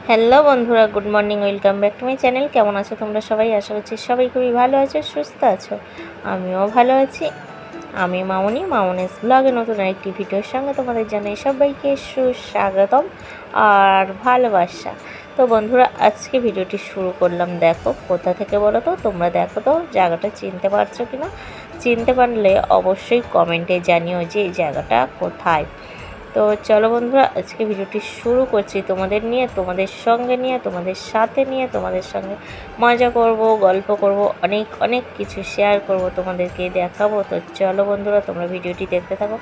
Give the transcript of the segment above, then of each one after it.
Hello বন্ধুরা, good morning, welcome back to my channel. কেমন আছো তোমরা সবাই? আশা করছি সবাই খুবই ভালো আছো, সুস্থ আছো। আমিও ভালো আছি। আমি মামনিস ব্লগে নতুন আরেকটি ভিডিওর সঙ্গে তোমাদের জানাই সবাইকে সুস্বাগতম আর ভালোবাসা। তো বন্ধুরা, আজকে ভিডিওটি শুরু করলাম। দেখো কোথা থেকে বলো তো, তোমরা দেখো তো জায়গাটা চিনতে পারছো কি না। চিনতে পারলে অবশ্যই কমেন্টে জানিও যে এই জায়গাটা কোথায়। তো চলো বন্ধুরা, আজকে ভিডিওটি শুরু করছি তোমাদের নিয়ে, তোমাদের সঙ্গে নিয়ে, তোমাদের সাথে নিয়ে, তোমাদের সঙ্গে মজা করব, গল্প করব, অনেক অনেক কিছু শেয়ার করব, তোমাদেরকে দেখাবো। তো চলো বন্ধুরা, তোমরা ভিডিওটি দেখতে থাকো।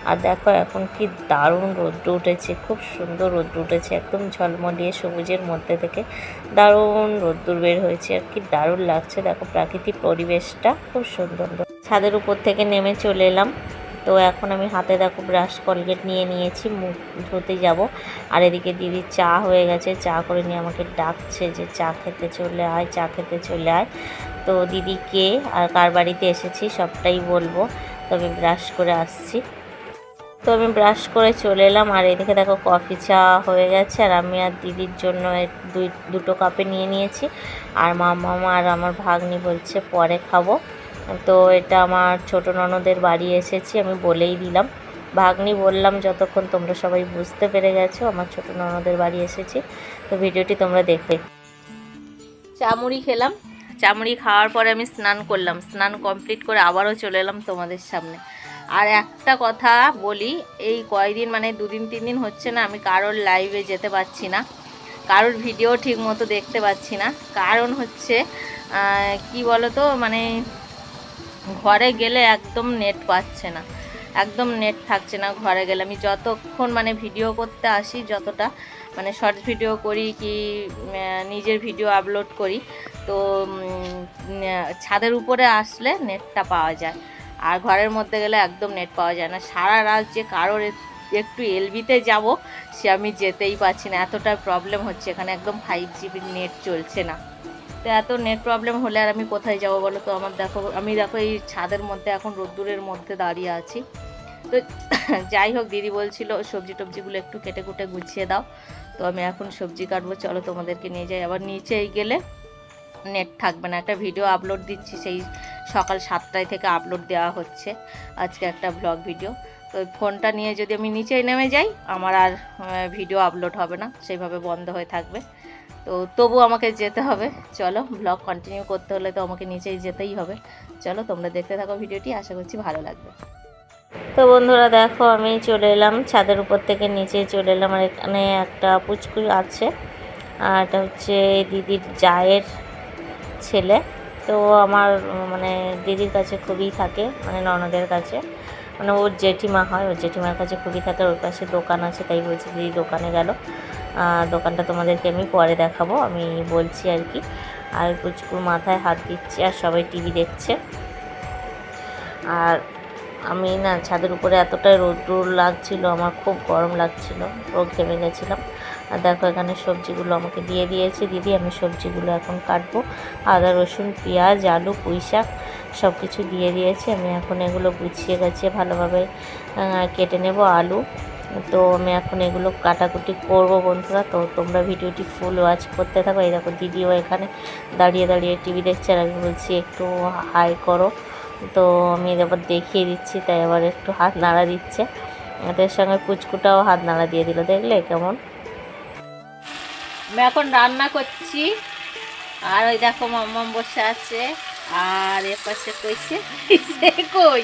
আর দেখো এখন কি দারুণ রোদ্র উঠেছে, খুব সুন্দর রোদ্র উঠেছে, একদম ঝলমলিয়ে সবুজের মধ্যে থেকে দারুণ রোদ্দুর বের হয়েছে। আর কি দারুণ লাগছে, দেখো প্রাকৃতিক পরিবেশটা খুব সুন্দর। ছাদের উপর থেকে নেমে চলে এলাম। তো এখন আমি হাতে দেখো ব্রাশ কলগেট নিয়ে নিয়েছি, মুখ ধুতে যাব। আর এদিকে দিদির চা হয়ে গেছে, চা করে নিয়ে আমাকে ডাকছে যে চা খেতে চলে আয়, চা খেতে চলে আয়। তো দিদিকে আর কার বাড়িতে এসেছি সবটাই বলবো, তবে ব্রাশ করে আসছি। তো আমি ব্রাশ করে চলে এলাম। আর এদিকে দেখো কফি চা হয়ে গেছে, আর আমি আর দিদির জন্য দুটো কাপে নিয়ে নিয়েছি। আর মামা আর আমার ভাগ্নি বলছে পরে খাবো। তো এটা আমার ছোট ননদের বাড়ি এসেছি, আমি বলেই দিলাম। ভাগ্নি বললাম যতক্ষণ, তোমরা সবাই বুঝতে পেরে গেছো আমার ছোট ননদের বাড়ি এসেছি। তো ভিডিওটি তোমরা দেখবে। চামুড়ি খেলাম, চামুড়ি খাওয়ার পরে আমি স্নান করলাম, স্নান কমপ্লিট করে আবারও চলে এলাম তোমাদের সামনে। আর একটা কথা বলি, এই কয়দিন মানে 2-3 দিন হচ্ছে না আমি কারোর লাইভে যেতে পারছি না, কারোর ভিডিও ঠিক মতো দেখতে পাচ্ছি না। কারণ হচ্ছে কি বলো তো, মানে ঘরে গেলে একদম নেট পাচ্ছে না, একদম নেট থাকছে না ঘরে গেলে। আমি যতক্ষণ মানে ভিডিও করতে আসি, যতটা মানে শর্টস ভিডিও করি কি নিজের ভিডিও আপলোড করি, তো ছাদের উপরে আসলে নেটটা পাওয়া যায়, আর ঘরের মধ্যে গেলে একদম নেট পাওয়া যায় না। সারা রাত যে কারোর একটু এলবিতে যাব, সে আমি যেতেই পারছি না, এতটা প্রবলেম হচ্ছে এখানে, একদম 5GB নেট চলছে না। তো এত নেট প্রবলেম হলে আর আমি কোথায় যাব বলো তো। আমি দেখো এই ছাদের মধ্যে এখন রোদ্দুরের মধ্যে দাঁড়িয়ে আছি। তো যাই হোক, দিদি বলছিল সবজি টবজিগুলো একটু কেটে কুটে গুছিয়ে দাও। তো আমি এখন সবজি কাটবো, চলো তোমাদেরকে নিয়ে যাই। আবার নিচে গেলে নেট থাকবে না। একটা ভিডিও আপলোড দিচ্ছি, সেই সকাল 7টায় থেকে আপলোড দেওয়া হচ্ছে আজকে একটা ব্লগ ভিডিও। তো ফোনটা নিয়ে যদি আমি নিচেই নেমে যাই, আমার আর ভিডিও আপলোড হবে না, সেইভাবে বন্ধ হয়ে থাকবে। তো তবু আমাকে যেতে হবে। চলো, ব্লগ কন্টিনিউ করতে হলে তো আমাকে নিচেই যেতেই হবে। চলো তোমরা দেখতে থাকো ভিডিওটি, আশা করছি ভালো লাগবে। তো বন্ধুরা দেখো, আমি চলে এলাম ছাদের উপর থেকে নিচে চলে এলাম। আর এখানে একটা পুচকু আছে, আর এটা হচ্ছে দিদির জায়ের ছেলে। তো আমার মানে দিদির কাছে খুবই থাকে, মানে ননদের কাছে, মানে ওর জেঠিমা হয়, ওর জেঠিমার কাছে খুবই থাকে। ওর পাশে দোকান আছে, তাই বলছি দিদি দোকানে গেল। দোকানটা তোমাদেরকে আমি পরে দেখাবো, আমি বলছি আর কি। আর পুচকুর মাথায় হাত দিচ্ছে, আর সবাই টিভি দেখছে। আর আমি না ছাদের উপরে এতটাই রোদ্র লাগছিল, আমার খুব গরম লাগছিল, পুরো ঘেমে গেছিলাম। আর দেখো এখানে সবজিগুলো আমাকে দিয়ে দিয়েছে দিদি, আমি সবজিগুলো এখন কাটবো। আদা রসুন পেঁয়াজ আলু পুঁই শাক সব কিছু দিয়ে দিয়েছে। আমি এখন এগুলো গুছিয়ে গেছে ভালোভাবে কেটে নেব আলু। তো আমি এখন এগুলো কাটাকুটি করব বন্ধুরা। তো তোমরা ভিডিওটি ফুল ওয়াচ করতে থাকো। এই দেখো দিদিও এখানে দাঁড়িয়ে দাঁড়িয়ে টিভি দেখছে, আর আমি বলছি একটু হাই করো। তো আমি এবার দেখিয়ে দিচ্ছি, তাই আবার একটু হাত নাড়া দিচ্ছে। এদের সঙ্গে পুচকুটাও হাত নাড়া দিয়ে দিল, দেখলে কেমন। আমি এখন রান্না করছি, আর ওই দেখো মাম্মাম বসে আছে, আর এর পাশে কইছে কই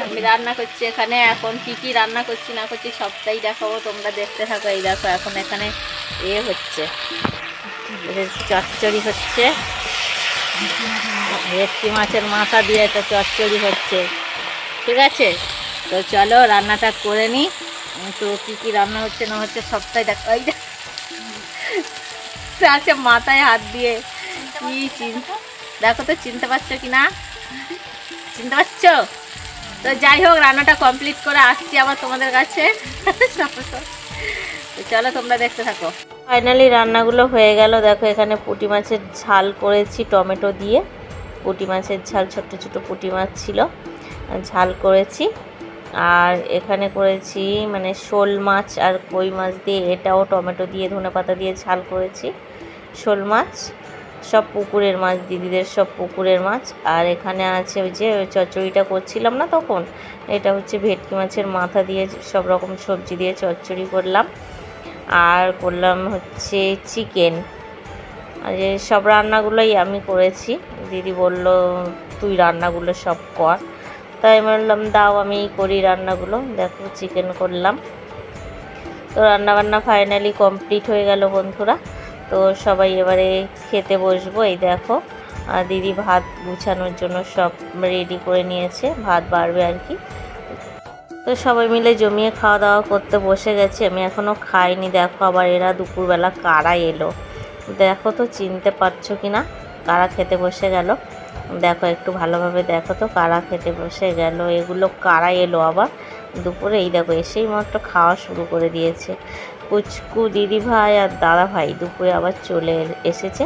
আমি রান্না করছি এখানে। এখন কি কি রান্না করছি না করছি সবটাই দেখাবো, তোমরা দেখতে থাকো। এই দেখো এখন এখানে হচ্ছে চচ্চড়ি হচ্ছে, ভেটকি মাছের মাথা দিয়ে একটা চচ্চড়ি হচ্ছে, ঠিক আছে। তো চলো রান্নাটা করে নিই। তো কী কী রান্না হচ্ছে না হচ্ছে সবটাই দেখো। এই আছে মাথায় হাত দিয়ে, কি দেখো তো, চিনতে পারছো কি না, চিনতে পারছো? তো যাই হোক, রান্নাটা কমপ্লিট করে আসছি আবার তোমাদের কাছে। তো চলো তোমরা দেখতে থাকো। ফাইনালি রান্নাগুলো হয়ে গেল। দেখো এখানে পুঁটি মাছের ঝাল করেছি টমেটো দিয়ে, পুঁটি মাছের ঝাল, ছোট্ট ছোট পুঁটি মাছ ছিল, ঝাল করেছি। আর এখানে করেছি মানে শোল মাছ আর কই মাছ দিয়ে, এটাও টমেটো দিয়ে ধনেপাতা দিয়ে ঝাল করেছি। শোল মাছ সব পুকুরের মাছ, দিদিদের সব পুকুরের মাছ। আর এখানে আছে ওই যে চচ্চড়িটা করছিলাম না তখন, এটা হচ্ছে ভেটকি মাছের মাথা দিয়ে সব রকম সবজি দিয়ে চচ্চড়ি করলাম। আর করলাম হচ্ছে চিকেন। আর যে সব রান্নাগুলোই আমি করেছি, দিদি বলল তুই রান্নাগুলো সব কর, তাই বললাম দাও আমি করি রান্নাগুলো। দেখো চিকেন করলাম। তো রান্নাবান্না ফাইনালি কমপ্লিট হয়ে গেল বন্ধুরা। তো সবাই এবারে খেতে বসবো। এই দেখো দিদি ভাত গুছানোর জন্য সব রেডি করে নিয়েছে, ভাত বাড়বে আর কি। তো সবাই মিলে জমিয়ে খাওয়া দাওয়া করতে বসে গেছে, আমি এখনও খাইনি। দেখো আবার এরা দুপুরবেলা কারা এলো, দেখো তো চিনতে পারছো কি না কারা খেতে বসে গেল। দেখো একটু ভালোভাবে দেখো তো কারা খেতে বসে গেল, এগুলো কারা এলো আবার দুপুরে। এই দেখো এসেই মাত্র খাওয়া শুরু করে দিয়েছে। পুচকু দিদি ভাই আর দাদা ভাই দুপুরে আবার চলে এসেছে,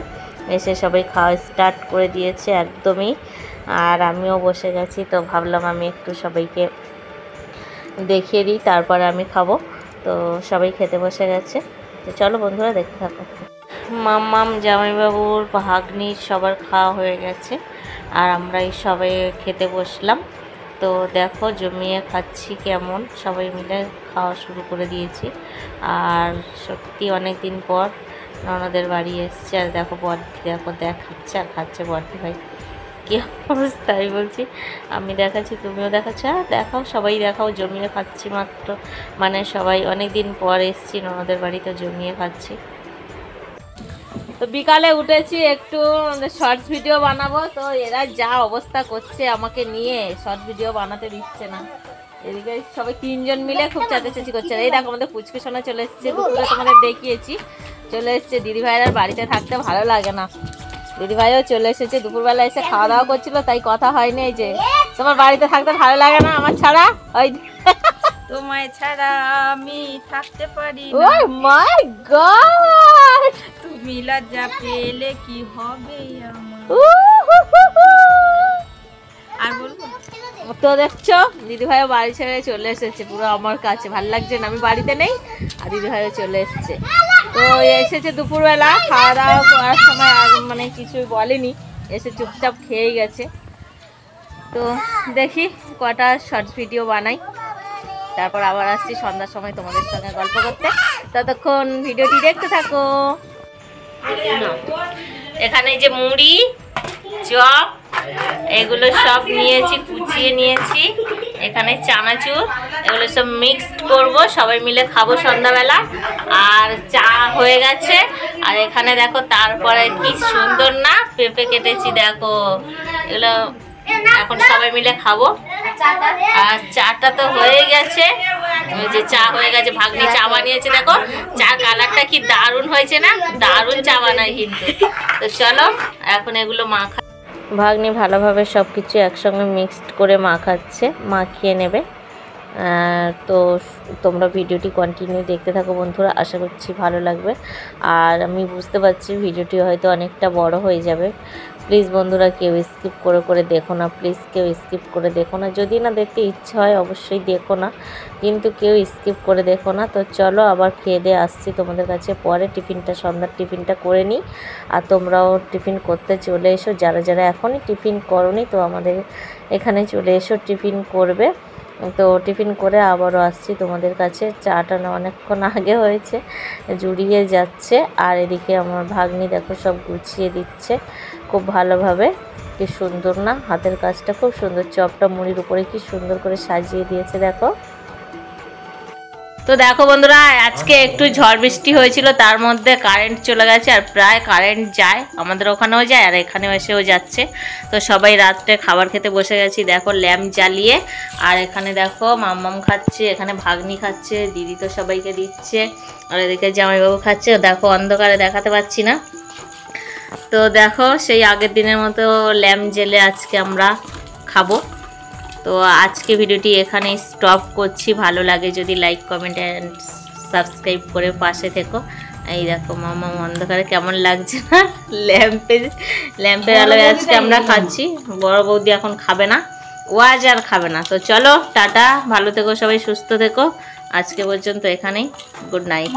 এসে সবাই খাওয়া স্টার্ট করে দিয়েছে একদমই। আর আমিও বসে গেছি, তো ভাবলাম আমি একটু সবাইকে দেখিয়ে দিই তারপরে আমি খাবো। তো সবাই খেতে বসে গেছে, তো চলো বন্ধুরা দেখতে থাকো। মাম্মাম, জামাইবাবুর, ভাগ্নি সবার খাওয়া হয়ে গেছে, আর আমরা এই সবাই খেতে বসলাম। তো দেখো জমিয়ে খাচ্ছি কেমন, সবাই মিলে খাওয়া শুরু করে দিয়েছি। আর সত্যি অনেক দিন পর ননদের বাড়ি এসছে। আর দেখো বড়দি, দেখো দেখাচ্ছে আর খাচ্ছে বড়দি ভাই, কী অবস্থা। আমি বলছি আমি দেখাচ্ছি তুমিও দেখাচ্ছ, আর দেখাও সবাই দেখাও, জমিয়ে খাচ্ছি মাত্র, মানে সবাই অনেক দিন পর এসছি ননদের বাড়িতে, জমিয়ে খাচ্ছি। তো বিকালে উঠেছি একটু শর্টস ভিডিও বানাবো, তো এরা যা অবস্থা করছে আমাকে নিয়ে, শর্ট ভিডিও বানাতে দিচ্ছে না। এদিকে সবাই তিনজন মিলে খুব চেঁচাচেঁচি করছে। এই দেখো আমাদের পুচকু সোনা চলে এসছে, দুপুরে তোমাদের দেখিয়েছি চলে এসছে। দিদিভাইয়ের আর বাড়িতে থাকতে ভালো লাগে না, দিদিভাইও চলে এসেছে, দুপুরবেলা এসে খাওয়া দাওয়া করছিল, তাই কথা হয়নি। এই যে তোমার বাড়িতে থাকতে ভালো লাগে না আমার ছাড়া, ওই তোমায় ছাড়া আমি থাকতে পারি না। ও মাই গড, তুমি লজ্জা পেলে কি হবে আমার। আর বলবো তো দেখছো দিদিভাইও বাড়ি ছেড়ে চলে এসেছে পুরো আমার কাছে, ভালো লাগছে না, আমি বাড়িতে নেই আর দিদিভাইও চলে এসেছে। তো এসেছে দুপুরবেলা খাওয়া দাওয়া করার সময় আর মানে কিছুই বলেনি, এসে চুপচাপ খেয়ে গেছে। তো দেখি কটা শর্টস ভিডিও বানাই, তারপর আবার আসছি সন্ধ্যার সময় তোমাদের সঙ্গে গল্প করতে। ততক্ষণ ভিডিওটি দেখতে থাকো। এখানে যে মুড়ি, চপ, এগুলো সব নিয়েছি, কুচিয়ে নিয়েছি। এখানে চানাচুর, এগুলো সব মিক্সড করব, সবাই মিলে খাবো সন্ধ্যাবেলা। আর চা হয়ে গেছে। আর এখানে দেখো তারপরে কি সুন্দর না পেঁপে কেটেছি, দেখো এগুলো এখন সবাই মিলে খাবো। আর চাটা তো হয়ে গেছে, ওই যে চা হয়ে গেছে, ভাগ্নি চা বানিয়েছে, দেখো চার কালারটা কি দারুণ হয়েছে না, দারুণ চা বানায় কিন্তু। তো চলো এখন এগুলো মাখা, ভাগ্নি ভালোভাবে সব কিছু একসঙ্গে মিক্সড করে মাখাচ্ছে, মাখিয়ে নেবে। তো তোমরা ভিডিওটি কন্টিনিউ দেখতে থাকো বন্ধুরা, আশা করছি ভালো লাগবে। আর আমি বুঝতে পারছি ভিডিওটি হয়তো অনেকটা বড় হয়ে যাবে, প্লিজ বন্ধুরা কেউ স্কিপ করে দেখো না, প্লিজ কেউ স্কিপ করে দেখো না। যদি না দেখতে ইচ্ছা হয় অবশ্যই দেখো না, কিন্তু কেউ স্কিপ করে দেখো না। তো চলো আবার খেয়ে দিয়ে আসছি তোমাদের কাছে পরে, টিফিনটা সন্ধ্যার টিফিনটা করে নিই। আর তোমরাও টিফিন করতে চলে এসো, যারা যারা এখনই টিফিন করোনি তো আমাদের এখানে চলে এসো, টিফিন করবে। তো টিফিন করে আবারও আসছি তোমাদের কাছে। চাটা না অনেকক্ষণ আগে হয়েছে, জুড়িয়ে যাচ্ছে। আর এদিকে আমার ভাগ্নি দেখো সব গুছিয়ে দিচ্ছে খুব ভালোভাবে, কি সুন্দর না, হাতের কাজটা খুব সুন্দর। চপটা মুড়ির উপরে কি সুন্দর করে সাজিয়ে দিয়েছে দেখো। তো দেখো বন্ধুরা আজকে একটু ঝড় বৃষ্টি হয়েছিল, তার মধ্যে কারেন্ট চলে গেছে, আর প্রায় কারেন্ট যায়, আমাদের ওখানেও যায় আর এখানেও এসেও যাচ্ছে। তো সবাই রাত্রে খাবার খেতে বসে গেছি, দেখো ল্যাম্প জ্বালিয়ে। আর এখানে দেখো মাম্মাম খাচ্ছে, এখানে ভাগ্নি খাচ্ছে, দিদি তো সবাইকে দিচ্ছে, আর এদিকে জামাইবাবু খাচ্ছে। দেখো অন্ধকারে দেখাতে পাচ্ছি না। তো দেখো সেই আগের দিনের মতো ল্যাম্প জেলে আজকে আমরা খাবো। তো আজকে ভিডিওটি এখানেই স্টপ করছি, ভালো লাগে যদি লাইক কমেন্ট অ্যান্ড সাবস্ক্রাইব করে পাশে থেকো। এই দেখো মামা অন্ধকারে কেমন লাগছে না, ল্যাম্পের আলোয় আজকে আমরা খাচ্ছি। বড় বৌদি এখন খাবে না, ও আজ আর খাবে না। তো চলো টাটা, ভালো থেকো সবাই, সুস্থ থেকো, আজকে পর্যন্ত এখানেই, গুড নাইট।